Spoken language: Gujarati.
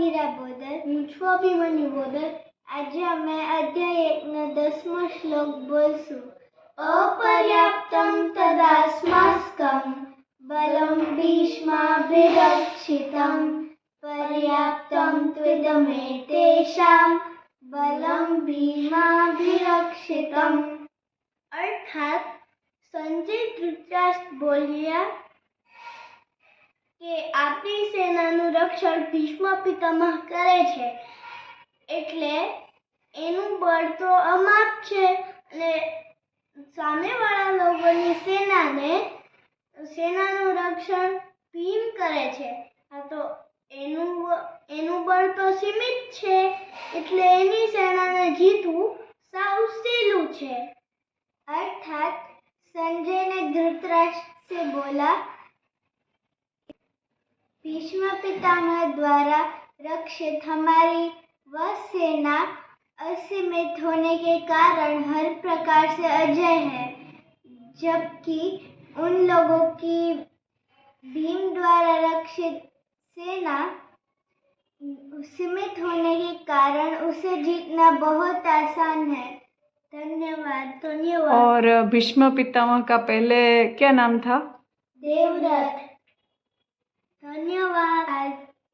અભિરા બોદર. હું છું અભિમન્યુ બોદર. આજે અમે અધ્યાય 1નો 10મો શ્લોક બોલશું. અપર્યાપ્તમ તદાસ્માકં બલમ ભીષ્માભિરક્ષિતમ પર્યાપ્તમ ત્વિદમેતેષાં બલમ ભીમાભિરક્ષિતમ. અર્થાત સંજય ધૃતરાષ્ટ્ર બોલ્યા કે આપણી સેનાનું રક્ષણ ભીષ્મ પિતામહ કરે છે, એટલે એનું બળ તો અમાપ છે અને સામેવાળા લોકોની સેનાનું રક્ષણ ભીમ કરે છે. આ તો એનું બળ તો સીમિત છે, એટલે એની સેનાને જીતવું સાવ સહેલું છે. अर्थात संजय ने धृतराष्ट्र से बोला, भीष्म पितामह द्वारा रक्षित हमारी वह सेना असीमित होने के कारण हर प्रकार से अजय है, जबकि उन लोगों की भीम द्वारा रक्षित सेना सीमित होने के कारण उसे जीतना बहुत आसान है. धन्यवाद. और भीष्म पितामह का पहले क्या नाम था? देवव्रत. धन्यवाद.